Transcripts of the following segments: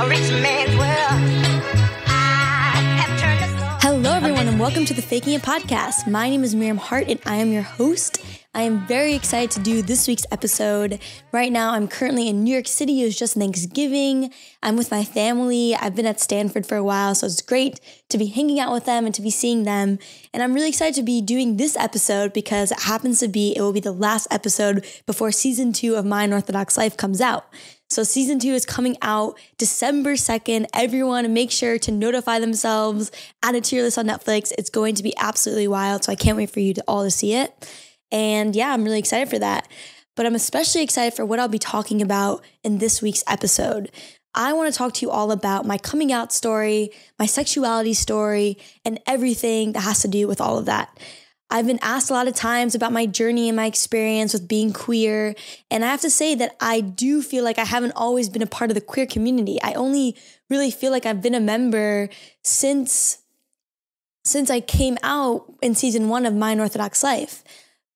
a rich man's world. I have turned the soul. Hello, everyone, and welcome to the Faking It podcast. My name is Miriam Haart, and I am your host. I am very excited to do this week's episode. Right now, I'm currently in New York City. It was just Thanksgiving. I'm with my family. I've been at Stanford for a while, so it's great to be hanging out with them and to be seeing them. And I'm really excited to be doing this episode because it will be the last episode before season 2 of My Unorthodox Life comes out. So season 2 is coming out December 2nd. Everyone make sure to notify themselves, add it to your list on Netflix. It's going to be absolutely wild. So I can't wait for you all to see it. And yeah, I'm really excited for that. But I'm especially excited for what I'll be talking about in this week's episode. I want to talk to you all about my coming out story, my sexuality story, and everything that has to do with all of that. I've been asked a lot of times about my journey and my experience with being queer. And I have to say that I do feel like I haven't always been a part of the queer community. I only really feel like I've been a member since I came out in season 1 of My Unorthodox Life.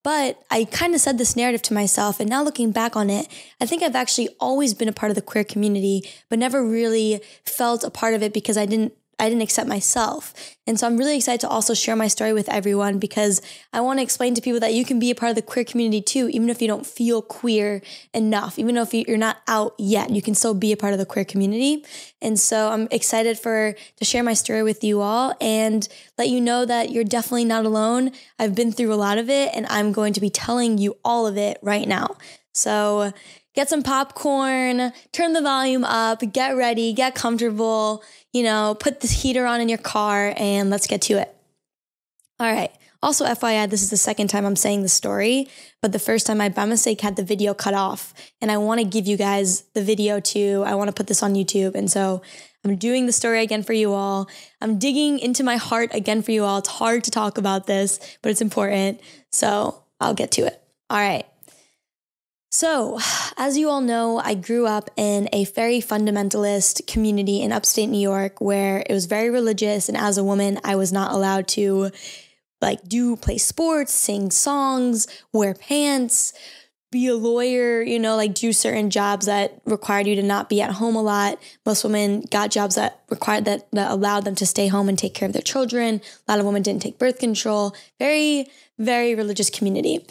But I kind of said this narrative to myself, and now looking back on it, I think I've actually always been a part of the queer community, but never really felt a part of it because I didn't accept myself. And so I'm really excited to also share my story with everyone because I want to explain to people that you can be a part of the queer community too, even if you don't feel queer enough, even if you're not out yet, you can still be a part of the queer community. And so I'm excited to share my story with you all and let you know that you're definitely not alone. I've been through a lot of it and I'm going to be telling you all of it right now. So get some popcorn, turn the volume up, get ready, get comfortable, put the heater on in your car, and let's get to it. All right. Also, FYI, this is the second time I'm saying the story, but the first time I, by mistake, had the video cut off, and I want to give you guys the video too. I want to put this on YouTube, and so I'm doing the story again for you all. I'm digging into my heart again for you all. It's hard to talk about this, but it's important, so I'll get to it. All right. So, as you all know, I grew up in a very fundamentalist community in upstate New York where it was very religious, and as a woman, I was not allowed to play sports, sing songs, wear pants, be a lawyer, do certain jobs that required you to not be at home a lot. Most women got jobs that allowed them to stay home and take care of their children. A lot of women didn't take birth control. Very, very religious community.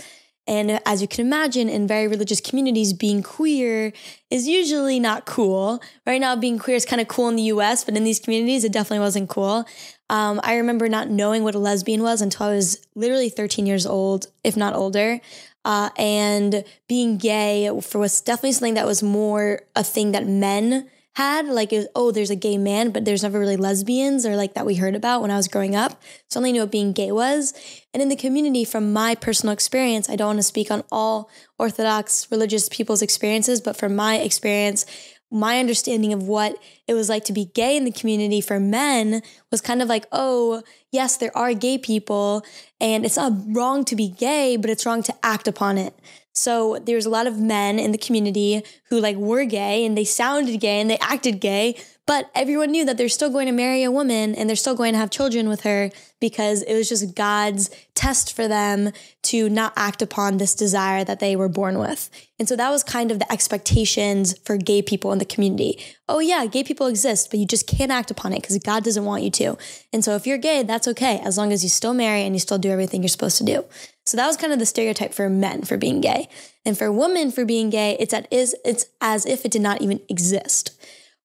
And as you can imagine, in very religious communities, being queer is usually not cool. Right now, being queer is kind of cool in the US, but in these communities, it definitely wasn't cool. I remember not knowing what a lesbian was until I was literally 13 years old, if not older. And being gay was definitely something that was more a thing that men had, there's a gay man, but there's never really lesbians or that we heard about when I was growing up. So I only knew what being gay was. And in the community, from my personal experience, I don't want to speak on all Orthodox religious people's experiences, but from my experience, my understanding of what it was like to be gay in the community for men was kind of yes, there are gay people and it's not wrong to be gay, but it's wrong to act upon it. So there's a lot of men in the community who were gay and they sounded gay and they acted gay, but everyone knew that they're still going to marry a woman and they're still going to have children with her because it was just God's test for them to not act upon this desire that they were born with. And so that was kind of the expectations for gay people in the community. Oh yeah, gay people exist, but you just can't act upon it because God doesn't want you to. And so if you're gay, that's okay, as long as you still marry and you still do everything you're supposed to do. So that was kind of the stereotype for men for being gay. And for women for being gay, it's as if it did not even exist.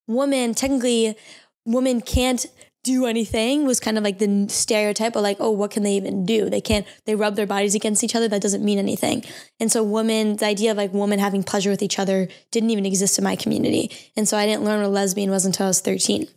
Women can't do anything was kind of the stereotype of what can they even do? They rub their bodies against each other. That doesn't mean anything. And so the idea of women having pleasure with each other didn't even exist in my community. And so I didn't learn what a lesbian was until I was 13.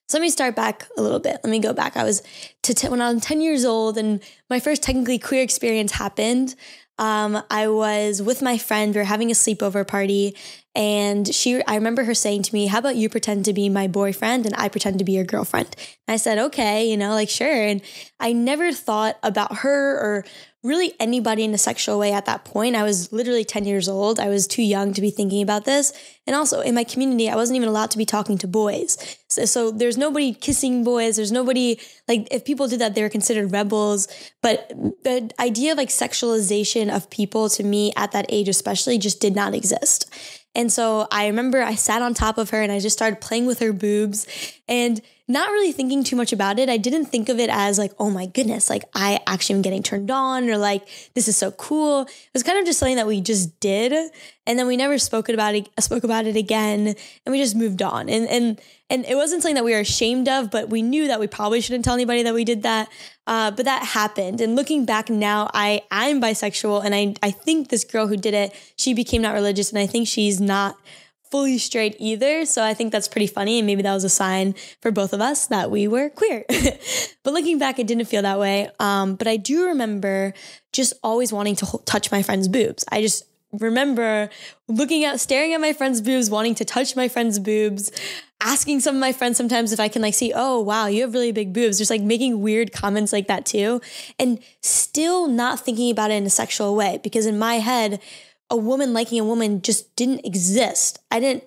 So let me start back a little bit. Let me go back. When I was 10 years old and my first technically queer experience happened. I was with my friend. We were having a sleepover party, and I remember her saying to me, "How about you pretend to be my boyfriend and I pretend to be your girlfriend?" And I said, "Okay, sure." And I never thought about her or really anybody in a sexual way at that point. I was literally 10 years old. I was too young to be thinking about this. And also in my community, I wasn't even allowed to be talking to boys. So there's nobody kissing boys. There's nobody, if people did that, they were considered rebels. But the idea of sexualization of people to me at that age especially just did not exist. And so I remember I sat on top of her and I just started playing with her boobs and not really thinking too much about it. I didn't think of it as like, oh my goodness, like I actually am getting turned on, or like, this is so cool. It was kind of just something that we just did. And then we never spoke about it again, and we just moved on. And it wasn't something that we were ashamed of, but we knew that we probably shouldn't tell anybody that we did that. But that happened. And looking back now, I'm bisexual, and I think this girl who did it, she became not religious, and I think she's not fully straight either. So I think that's pretty funny. And maybe that was a sign for both of us that we were queer. But looking back, it didn't feel that way. But I do remember just always wanting to touch my friend's boobs. I just remember staring at my friend's boobs, wanting to touch my friend's boobs, asking some of my friends sometimes if I can like see, oh, wow, you have really big boobs. Just like making weird comments like that too. And still not thinking about it in a sexual way, because in my head, a woman liking a woman just didn't exist. I didn't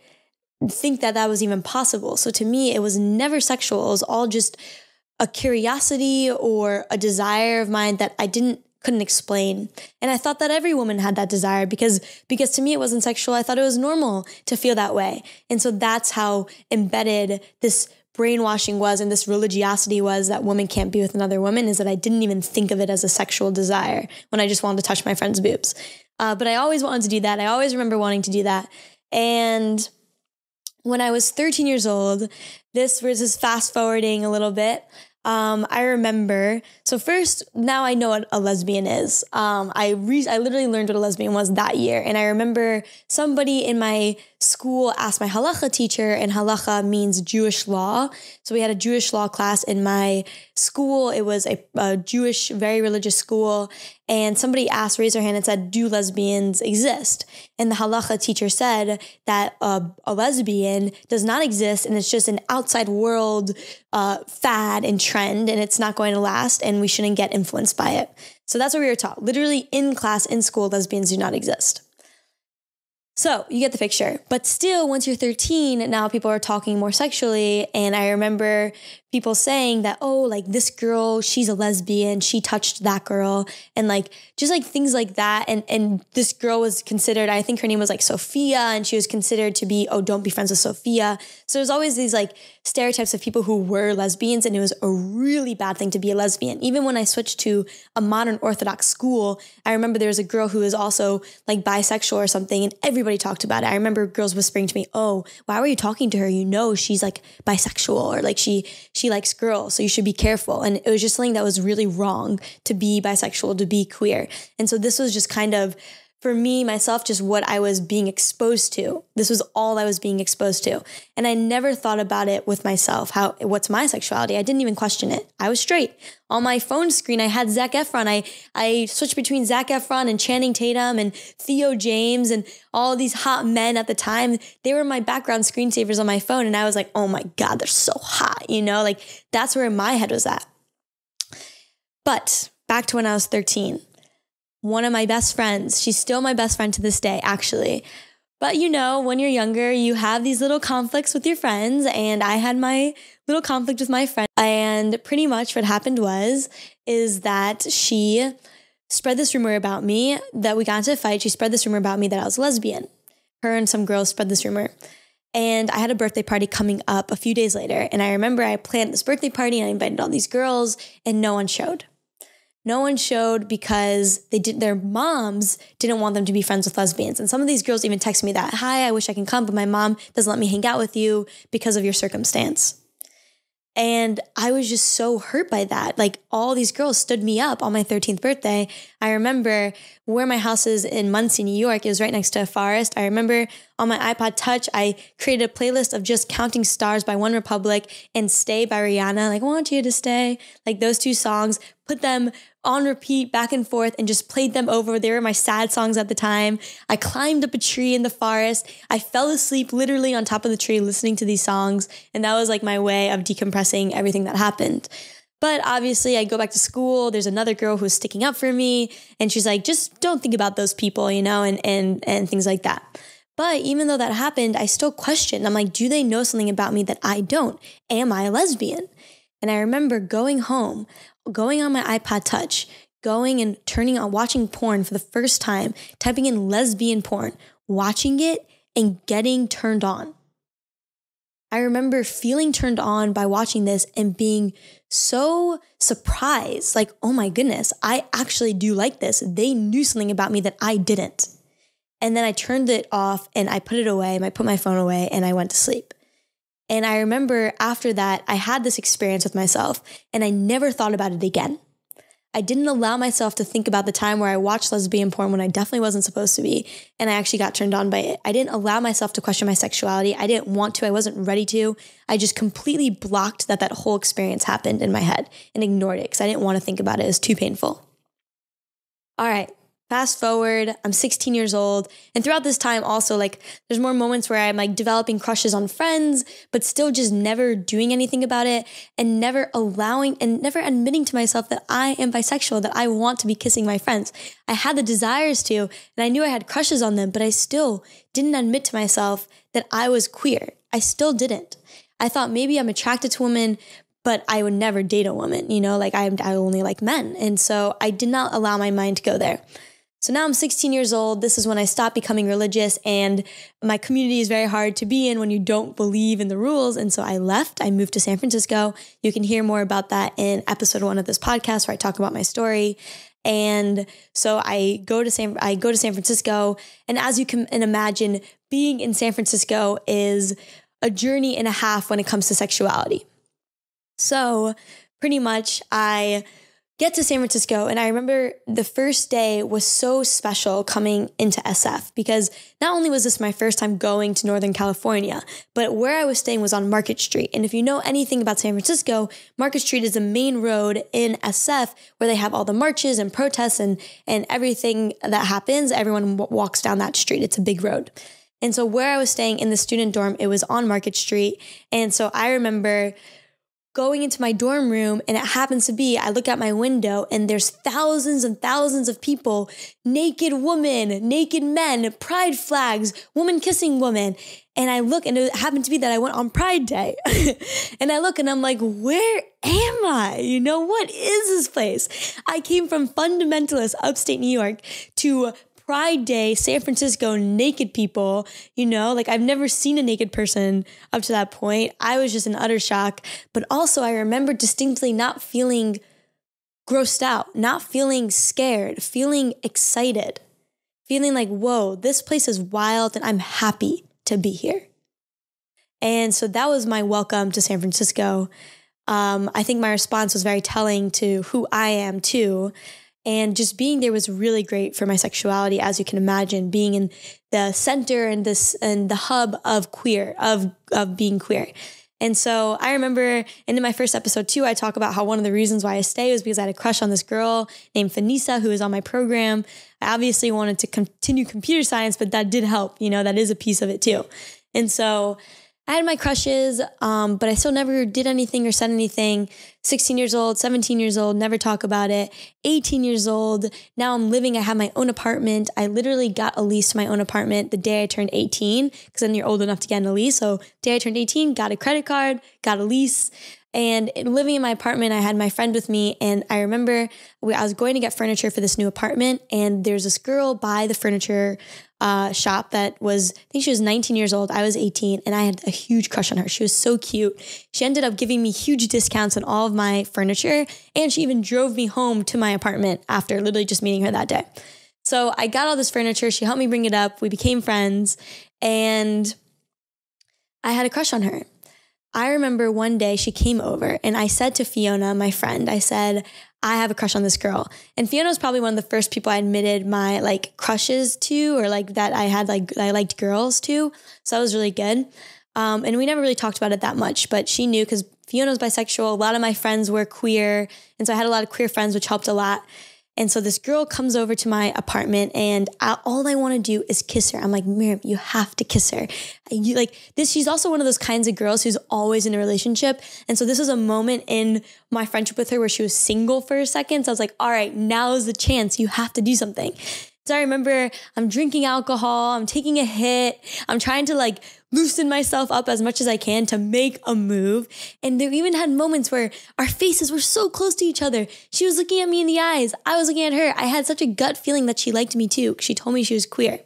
think that was even possible. So to me, it was never sexual. It was all just a curiosity or a desire of mine that I couldn't explain. And I thought that every woman had that desire because to me, it wasn't sexual. I thought it was normal to feel that way. And so that's how embedded this brainwashing was, and this religiosity was, that woman can't be with another woman, is that I didn't even think of it as a sexual desire when I just wanted to touch my friend's boobs. But I always wanted to do that. I always remember wanting to do that. And when I was 13 years old, this was just fast forwarding a little bit. I remember, so first, now I know what a lesbian is. I literally learned what a lesbian was that year. And I remember somebody in my school asked my halacha teacher, and halacha means Jewish law. So we had a Jewish law class in my school. It was a Jewish, very religious school. And somebody raised their hand and said, do lesbians exist? And the halacha teacher said that a lesbian does not exist, and it's just an outside world fad and trend, and it's not going to last, and we shouldn't get influenced by it. So that's what we were taught. Literally in class, in school, lesbians do not exist. So you get the picture. But still, once you're 13, now people are talking more sexually. And I remember people saying that, oh, like this girl, she's a lesbian, she touched that girl, and like just like things like that. And this girl was considered, I think her name was like Sophia, and she was considered to be, oh, don't be friends with Sophia. So there's always these like stereotypes of people who were lesbians, and it was a really bad thing to be a lesbian. Even when I switched to a modern Orthodox school, I remember there was a girl who was also like bisexual or something, and everybody talked about it. I remember girls whispering to me, oh, why were you talking to her? You know, she's like bisexual, or like she likes girls, so you should be careful. And it was just something that was really wrong to be bisexual, to be queer. And so this was just kind of, for me, myself, just what I was being exposed to. This was all I was being exposed to. And I never thought about it with myself. What's my sexuality? I didn't even question it. I was straight. On my phone screen, I had Zac Efron. I switched between Zac Efron and Channing Tatum and Theo James and all these hot men at the time. They were my background screensavers on my phone. And I was like, oh my God, they're so hot. You know, like that's where my head was at. But back to when I was 13. One of my best friends, she's still my best friend to this day, actually. But you know, when you're younger, you have these little conflicts with your friends, and I had my little conflict with my friend. And pretty much what happened is that she spread this rumor about me, that we got into a fight. She spread this rumor about me that I was lesbian. Her and some girls spread this rumor. And I had a birthday party coming up a few days later. And I remember I planned this birthday party, and I invited all these girls, and no one showed. No one showed because their moms didn't want them to be friends with lesbians. And some of these girls even texted me that, hi, I wish I can come, but my mom doesn't let me hang out with you because of your circumstance. And I was just so hurt by that. Like all these girls stood me up on my 13th birthday. I remember where my house is in Muncie, New York. It was right next to a forest. I remember on my iPod Touch, I created a playlist of just Counting Stars by One Republic and Stay by Rihanna. Like, want you to stay. Like those two songs, put them on repeat back and forth and just played them over. They were my sad songs at the time. I climbed up a tree in the forest. I fell asleep literally on top of the tree listening to these songs. And that was like my way of decompressing everything that happened. But obviously I go back to school. There's another girl who's sticking up for me. And she's like, just don't think about those people, you know, and things like that. But even though that happened, I still questioned. I'm like, do they know something about me that I don't? Am I a lesbian? And I remember going home, going on my iPod Touch, going and turning on, watching porn for the first time, typing in lesbian porn, watching it and getting turned on. I remember feeling turned on by watching this and being so surprised, like, oh my goodness, I actually do like this. They knew something about me that I didn't. And then I turned it off and I put it away, I put my phone away and I went to sleep. And I remember after that, I had this experience with myself and I never thought about it again. I didn't allow myself to think about the time where I watched lesbian porn when I definitely wasn't supposed to be, and I actually got turned on by it. I didn't allow myself to question my sexuality. I didn't want to. I wasn't ready to. I just completely blocked that whole experience happened in my head and ignored it because I didn't want to think about it. It was too painful. All right. Fast forward, I'm 16 years old. And throughout this time also, like, there's more moments where I'm like developing crushes on friends, but still just never doing anything about it and never allowing and never admitting to myself that I am bisexual, that I want to be kissing my friends. I had the desires to, and I knew I had crushes on them, but I still didn't admit to myself that I was queer. I still didn't. I thought maybe I'm attracted to women, but I would never date a woman, like I only like men. And so I did not allow my mind to go there. So now I'm 16 years old. This is when I stopped becoming religious, and my community is very hard to be in when you don't believe in the rules. And so I left. I moved to San Francisco. You can hear more about that in episode 1 of this podcast where I talk about my story. And so I go to San Francisco, and as you can imagine, being in San Francisco is a journey and a half when it comes to sexuality. So pretty much I get to San Francisco, and I remember the first day was so special coming into SF because not only was this my first time going to Northern California, but where I was staying was on Market Street. And if you know anything about San Francisco, Market Street is the main road in SF where they have all the marches and protests and everything that happens. Everyone walks down that street. It's a big road. And so where I was staying in the student dorm, it was on Market Street. And so I remember going into my dorm room, and it happens to be, I look out my window and there's thousands and thousands of people, naked women, naked men, pride flags, woman kissing woman. And I look, and it happened to be that I went on Pride Day. And I look and I'm like, where am I? What is this place? I came from fundamentalist upstate New York to Pride Day, San Francisco, naked people, I've never seen a naked person up to that point. I was just in utter shock. But also I remember distinctly not feeling grossed out, not feeling scared, feeling excited, feeling like, whoa, this place is wild and I'm happy to be here. And so that was my welcome to San Francisco. I think my response was very telling to who I am too. And just being there was really great for my sexuality, as you can imagine, being in the center and the hub of being queer. And so I remember, and in my first episode too, I talk about how one of the reasons why I stay was because I had a crush on this girl named Fanisa, who is on my program. I obviously wanted to continue computer science, but that did help, that is a piece of it too. And so I had my crushes, but I still never did anything or said anything. 16 years old, 17 years old, never talk about it. 18 years old, now I'm living, I have my own apartment. I literally got a lease to my own apartment the day I turned 18, because then you're old enough to get a lease. So the day I turned 18, got a credit card, got a lease. And living in my apartment, I had my friend with me, and I remember I was going to get furniture for this new apartment, and there's this girl by the furniture shop that was, I think she was 19 years old. I was 18, and I had a huge crush on her. She was so cute. She ended up giving me huge discounts on all of my furniture, and she even drove me home to my apartment after literally just meeting her that day. So I got all this furniture. She helped me bring it up. We became friends, and I had a crush on her. I remember one day she came over and I said to Fiona, my friend, I said, I have a crush on this girl. And Fiona was probably one of the first people I admitted my crushes to, or that I had I liked girls to. So that was really good. And we never really talked about it that much, but she knew because Fiona was bisexual. A lot of my friends were queer. And so I had a lot of queer friends, which helped a lot. And so this girl comes over to my apartment, and all I want to do is kiss her. I'm like, Miriam, you have to kiss her. She's also one of those kinds of girls who's always in a relationship. And so this was a moment in my friendship with her where she was single for a second. So I was like, all right, now is the chance. You have to do something. So I remember I'm drinking alcohol, I'm taking a hit, I'm trying to loosen myself up as much as I can to make a move. And there even had moments where our faces were so close to each other. She was looking at me in the eyes, I was looking at her. I had such a gut feeling that she liked me too, because she told me she was queer.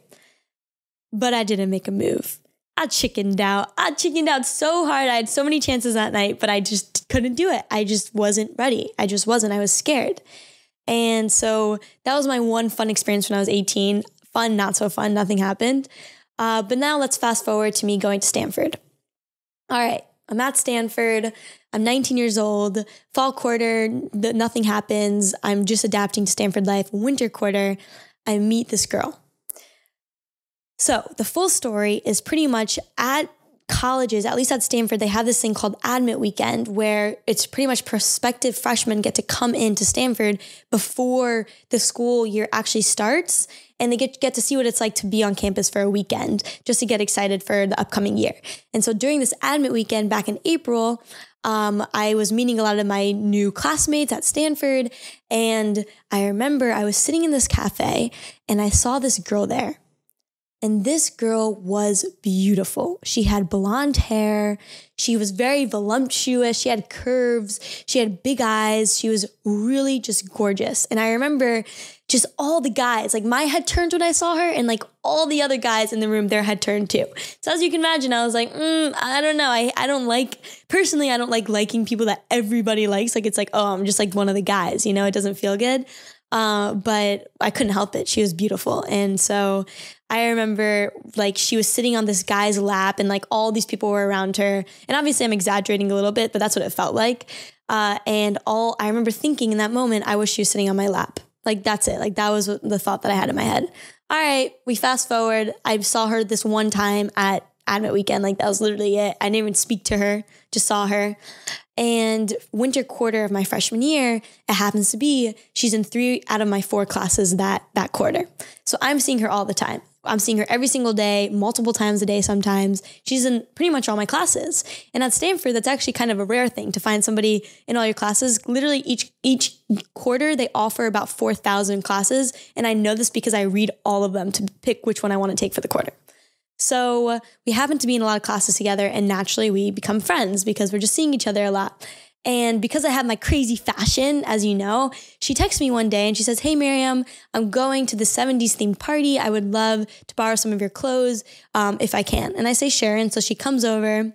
but I didn't make a move. I chickened out. I chickened out so hard. I had so many chances that night, but I just couldn't do it. I just wasn't ready. I just wasn't. I was scared. And so that was my one fun experience when I was 18. Fun, not so fun. Nothing happened. But now let's fast forward to me going to Stanford. All right. I'm at Stanford. I'm 19 years old. Fall quarter, nothing happens. I'm just adapting to Stanford life. Winter quarter, I meet this girl. So the full story is pretty much at colleges, at least at Stanford, they have this thing called Admit Weekend, where it's pretty much prospective freshmen get to come into Stanford before the school year actually starts. And they get to see what it's like to be on campus for a weekend, just to get excited for the upcoming year. And so during this Admit Weekend back in April, I was meeting a lot of my new classmates at Stanford. And I remember I was sitting in this cafe and I saw this girl there. And this girl was beautiful. She had blonde hair. She was very voluptuous. She had curves. She had big eyes. She was really just gorgeous. And I remember just all the guys, like my head turned when I saw her, and like all the other guys in the room, their head turned too. So as you can imagine, I was like, I don't know. I don't like, personally, I don't like liking people that everybody likes. Like, it's like, oh, I'm just like one of the guys, you know, it doesn't feel good. But I couldn't help it. She was beautiful. And so I remember like she was sitting on this guy's lap and like all these people were around her. And obviously I'm exaggerating a little bit, but that's what it felt like. And I remember thinking in that moment, I wish she was sitting on my lap. Like, that's it. Like, that was the thought that I had in my head. All right, we fast forward. I saw her this one time at Admit Weekend. Like, that was literally it. I didn't even speak to her, just saw her. And winter quarter of my freshman year, it happens to be, she's in 3 out of my 4 classes that quarter. So I'm seeing her all the time. I'm seeing her every single day, multiple times a day sometimes. She's in pretty much all my classes. And at Stanford, that's actually kind of a rare thing to find somebody in all your classes. Literally each quarter, they offer about 4,000 classes. And I know this because I read all of them to pick which one I want to take for the quarter. So we happen to be in a lot of classes together, and naturally we become friends because we're just seeing each other a lot. And because I have my crazy fashion, as you know, she texts me one day and she says, "Hey, Miriam, I'm going to the 70s themed party. I would love to borrow some of your clothes if I can." And I say, sure. And so she comes over.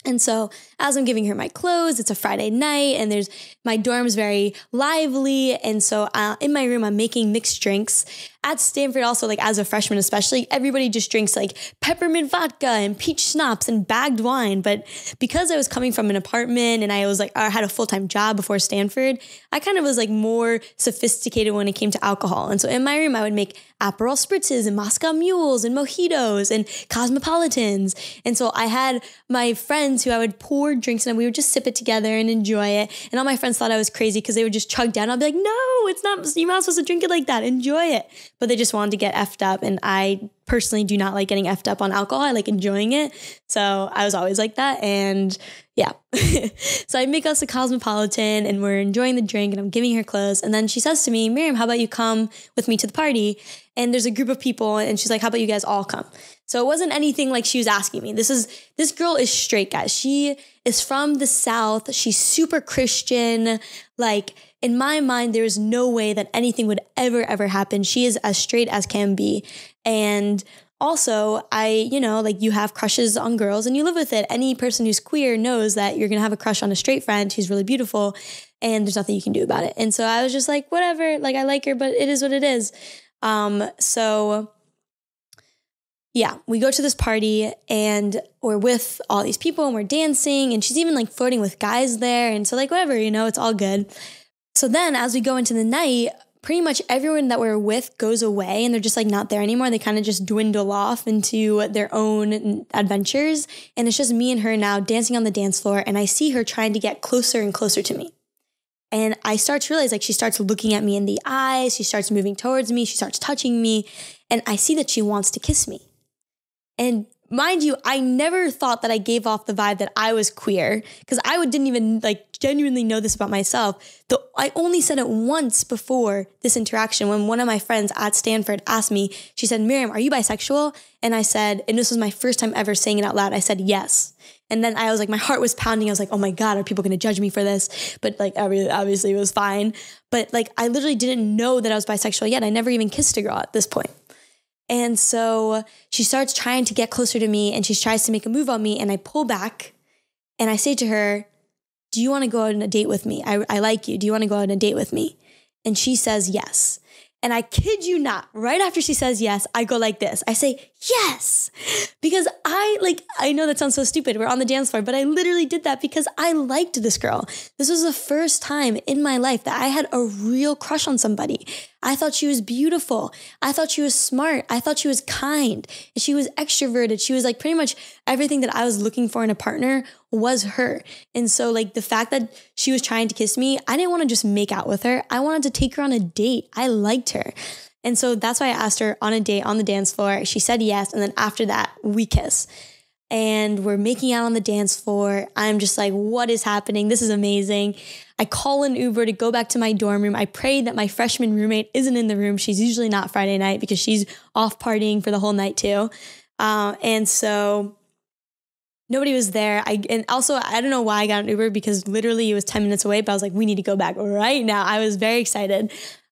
And so as I'm giving her my clothes, it's a Friday night and my dorm's very lively. And so in my room, I'm making mixed drinks. At Stanford also, like as a freshman especially, everybody just drinks like peppermint vodka and peach schnapps and bagged wine. But because I was coming from an apartment and I had a full-time job before Stanford, I kind of was like more sophisticated when it came to alcohol. And so in my room, I would make Aperol spritzes and Moscow mules and mojitos and cosmopolitans. And so I had my friends who I would pour drinks and we would just sip it together and enjoy it. And all my friends thought I was crazy because they would just chug down. I'll be like, no, it's not, you're not supposed to drink it like that. Enjoy it. But they just wanted to get effed up. And I personally do not like getting effed up on alcohol. I like enjoying it. So I was always like that. And yeah. So I make us a cosmopolitan and we're enjoying the drink and I'm giving her clothes. And then she says to me, "Miriam, how about you come with me to the party?" And there's a group of people and she's like, "How about you guys all come?" So it wasn't anything like she was asking me. This girl is straight, guys. She is from the South. She's super Christian. Like, in my mind, there is no way that anything would ever happen. She is as straight as can be. And also, you have crushes on girls and you live with it. Any person who's queer knows that you're going to have a crush on a straight friend who's really beautiful and there's nothing you can do about it. And so I was just like, whatever, like I like her, but it is what it is. So yeah, we go to this party and we're with all these people and we're dancing and she's even like flirting with guys there. And so like, whatever, it's all good. So then as we go into the night, pretty much everyone that we're with goes away and they're just like not there anymore. They kind of just dwindle off into their own adventures. And it's just me and her now dancing on the dance floor. And I see her trying to get closer and closer to me. And I start to realize like she starts looking at me in the eyes. She starts moving towards me. She starts touching me. And I see that she wants to kiss me. And mind you, I never thought that I gave off the vibe that I was queer because I didn't even like genuinely know this about myself. Though I only said it once before this interaction when one of my friends at Stanford asked me, she said, "Miriam, are you bisexual?" And I said, and this was my first time ever saying it out loud. I said, yes. And then I was like, my heart was pounding. I was like, oh my God, are people going to judge me for this? But like, obviously it was fine. But like, I literally didn't know that I was bisexual yet. I never even kissed a girl at this point. And so she starts trying to get closer to me and she tries to make a move on me. And I pull back and I say to her, do you want to go out on a date with me? I like you. Do you want to go out on a date with me? And she says yes. And I kid you not, right after she says yes, I go like this. I say, yes, because I know that sounds so stupid. We're on the dance floor, but I literally did that because I liked this girl. This was the first time in my life that I had a real crush on somebody. I thought she was beautiful. I thought she was smart. I thought she was kind. And she was extroverted. She was like pretty much everything that I was looking for in a partner was her. And so like the fact that she was trying to kiss me, I didn't want to just make out with her. I wanted to take her on a date. I liked her. And so that's why I asked her on a date on the dance floor. She said yes. And then after that, we kiss. And we're making out on the dance floor. I'm just like, what is happening? This is amazing. I call an Uber to go back to my dorm room. I pray that my freshman roommate isn't in the room. She's usually not Friday night because she's off partying for the whole night too. And so nobody was there. And also, I don't know why I got an Uber because literally it was 10 minutes away, but I was like, we need to go back right now. I was very excited.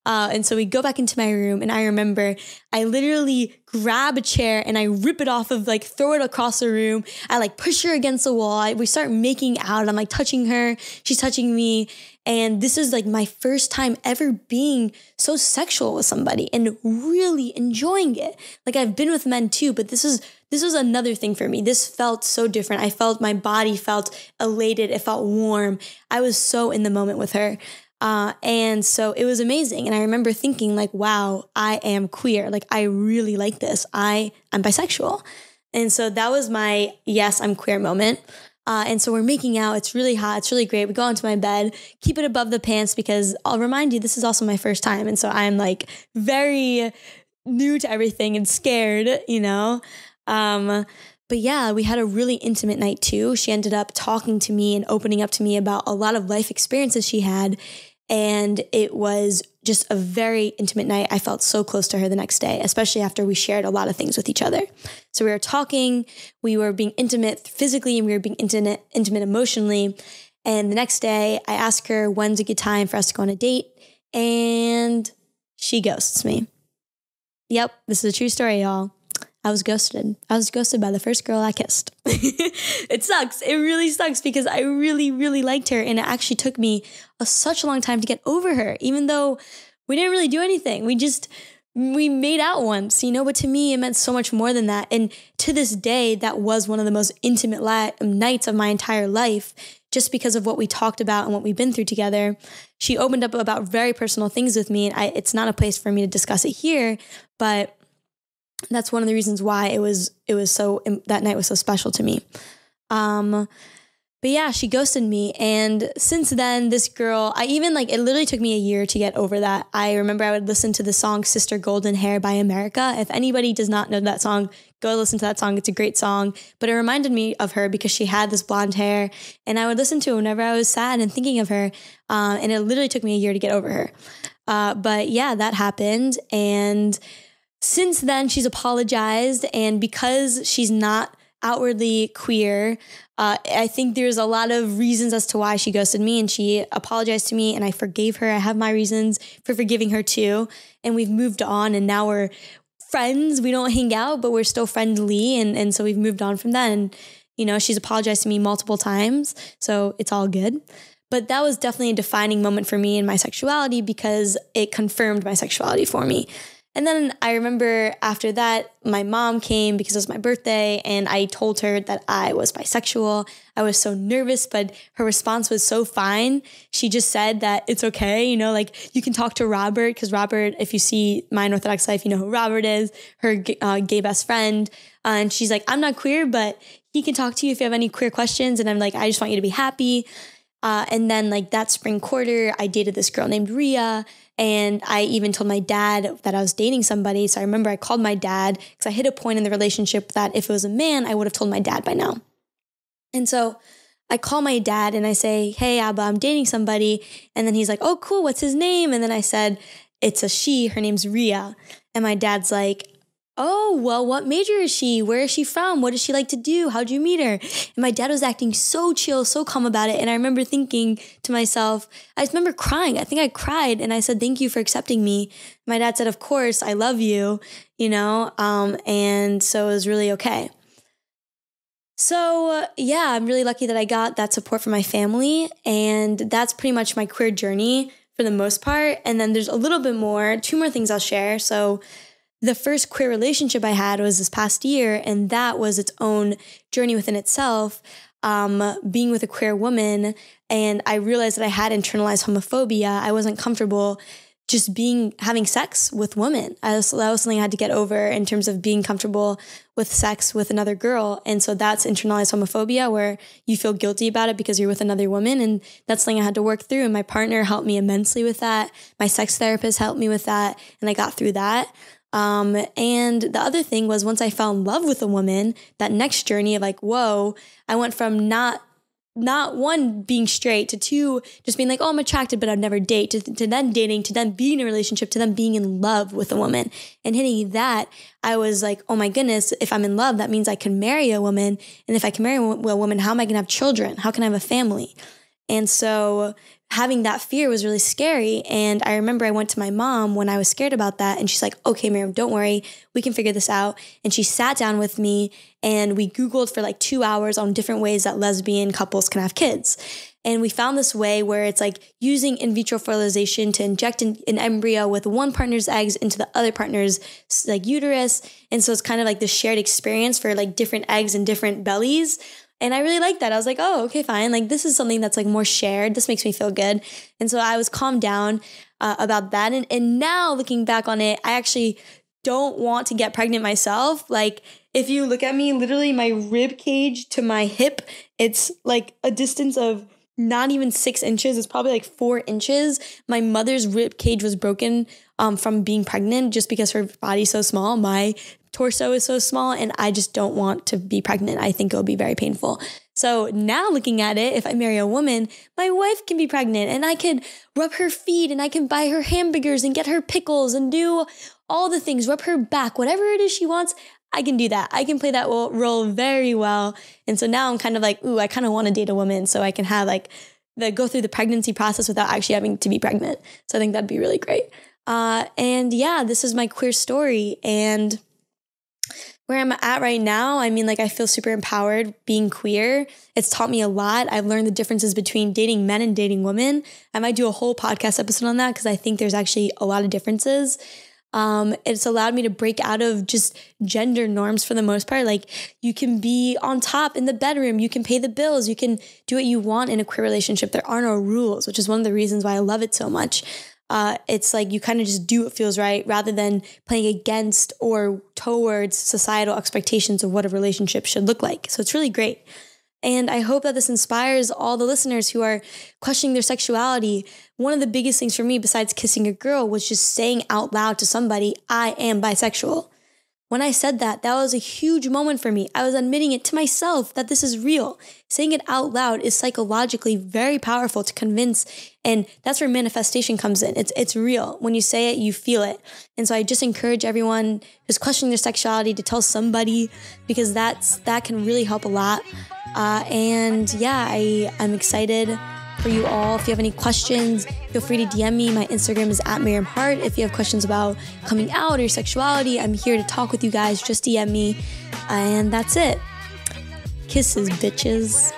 And so we go back into my room and I remember I literally grab a chair and I rip it off of throw it across the room. I push her against the wall. We start making out. I'm touching her. She's touching me. And this is my first time ever being so sexual with somebody and really enjoying it. I've been with men too, but this was another thing for me. This felt so different. I felt my body felt elated. It felt warm. I was so in the moment with her. And so it was amazing. And I remember thinking wow, I am queer. I really like this. I'm bisexual. And so that was my, yes, I'm queer moment. And so we're making out. It's really hot. It's really great. We go into my bed, keep it above the pants because I'll remind you, this is also my first time. And so I'm very new to everything and scared, But yeah, we had a really intimate night too. She ended up talking to me and opening up to me about a lot of life experiences she had. And it was just a very intimate night. I felt so close to her the next day, especially after we shared a lot of things with each other. So we were talking, we were being intimate physically, and we were being intimate emotionally. And the next day I asked her, when's a good time for us to go on a date? And she ghosts me. Yep, this is a true story, y'all. I was ghosted. I was ghosted by the first girl I kissed. It sucks. It really sucks because I really, really liked her. And it actually took me such a long time to get over her, even though we didn't really do anything. We made out once, but to me, it meant so much more than that. And to this day, that was one of the most intimate nights of my entire life, just because of what we talked about and what we've been through together. She opened up about very personal things with me. And it's not a place for me to discuss it here, but that's one of the reasons why that night was so special to me. But yeah, she ghosted me. And since then, this girl, it literally took me a year to get over that. I remember I would listen to the song Sister Golden Hair by America. If anybody does not know that song, go listen to that song. It's a great song. But it reminded me of her because she had this blonde hair. And I would listen to it whenever I was sad and thinking of her. And it literally took me a year to get over her. But yeah, that happened. And since then, she's apologized, and because she's not outwardly queer, I think there's a lot of reasons as to why she ghosted me, and she apologized to me, and I forgave her. I have my reasons for forgiving her too, and we've moved on, and now we're friends. We don't hang out, but we're still friendly, and so we've moved on from that, and she's apologized to me multiple times, so it's all good. But that was definitely a defining moment for me in my sexuality because it confirmed my sexuality for me. And then I remember after that, my mom came because it was my birthday and I told her that I was bisexual. I was so nervous, but her response was so fine. She just said that it's okay. You can talk to Robert because Robert, if you see My Unorthodox Life, you know who Robert is, her gay best friend. And she's like, I'm not queer, but he can talk to you if you have any queer questions. And I'm like, I just want you to be happy. And then that spring quarter, I dated this girl named Ria. And I even told my dad that I was dating somebody. So I remember I called my dad because I hit a point in the relationship that if it was a man, I would have told my dad by now. And so I call my dad and I say, hey, Abba, I'm dating somebody. And then he's like, oh, cool. What's his name? And then I said, it's a she. Her name's Ria. And my dad's like, oh, well, what major is she? Where is she from? What does she like to do? How'd you meet her? And my dad was acting so chill, so calm about it. And I remember thinking to myself, I just remember crying. I think I cried and I said, thank you for accepting me. My dad said, of course, I love you, and so it was really okay. So yeah, I'm really lucky that I got that support from my family. And that's pretty much my queer journey for the most part. And then there's a little bit more, 2 more things I'll share. So the first queer relationship I had was this past year, and that was its own journey within itself, being with a queer woman. And I realized that I had internalized homophobia. I wasn't comfortable just having sex with women. That was something I had to get over in terms of being comfortable with sex with another girl. And so that's internalized homophobia, where you feel guilty about it because you're with another woman. And that's something I had to work through. And my partner helped me immensely with that. My sex therapist helped me with that. And I got through that. And the other thing was, once I fell in love with a woman, that next journey of like, whoa, I went from not 1, being straight, to 2, just being like, oh, I'm attracted, but I'd never date, to then dating, to then being in a relationship, to then being in love with a woman. And hitting that, I was like, oh my goodness, if I'm in love, that means I can marry a woman. And if I can marry a woman, how am I going to have children? How can I have a family? And so having that fear was really scary. And I remember I went to my mom when I was scared about that. And she's like, okay, Miriam, don't worry. We can figure this out. And she sat down with me and we Googled for like 2 hours on different ways that lesbian couples can have kids. And we found this way where it's like using in vitro fertilization to inject an embryo with one partner's eggs into the other partner's like uterus. And so it's kind of like the shared experience for like different eggs and different bellies. And I really liked that. I was like, oh, okay, fine. Like, this is something that's like more shared. This makes me feel good. And so I was calmed down about that. And now looking back on it, I actually don't want to get pregnant myself. Like, if you look at me, literally my rib cage to my hip, it's like a distance of not even 6 inches. It's probably like 4 inches. My mother's rib cage was broken from being pregnant just because her body's so small. My torso is so small, and I just don't want to be pregnant. I think it'll be very painful. So now looking at it, if I marry a woman, my wife can be pregnant and I can rub her feet and I can buy her hamburgers and get her pickles and do all the things, rub her back, whatever it is she wants. I can do that. I can play that role very well. And so now I'm kind of like, ooh, I kind of want to date a woman so I can have like go through the pregnancy process without actually having to be pregnant. So I think that'd be really great. And yeah, this is my queer story. And where I'm at right now, I mean, like, I feel super empowered being queer. It's taught me a lot. I've learned the differences between dating men and dating women. I might do a whole podcast episode on that because I think there's actually a lot of differences. It's allowed me to break out of just gender norms for the most part. Like, you can be on top in the bedroom, you can pay the bills, you can do what you want in a queer relationship. There are no rules, which is one of the reasons why I love it so much. It's like you kind of just do what feels right rather than playing against or towards societal expectations of what a relationship should look like. So it's really great. And I hope that this inspires all the listeners who are questioning their sexuality. One of the biggest things for me, besides kissing a girl, was just saying out loud to somebody, I am bisexual. When I said that, that was a huge moment for me. I was admitting it to myself that this is real. Saying it out loud is psychologically very powerful to convince, and that's where manifestation comes in. It's real. When you say it, you feel it. And so I just encourage everyone who's questioning their sexuality to tell somebody, because that can really help a lot. And yeah, I'm excited for you all. If you have any questions, feel free to DM me. My Instagram is @Miriam Haart. If you have questions about coming out or sexuality, I'm here to talk with you guys. Just DM me. And that's it. Kisses, bitches.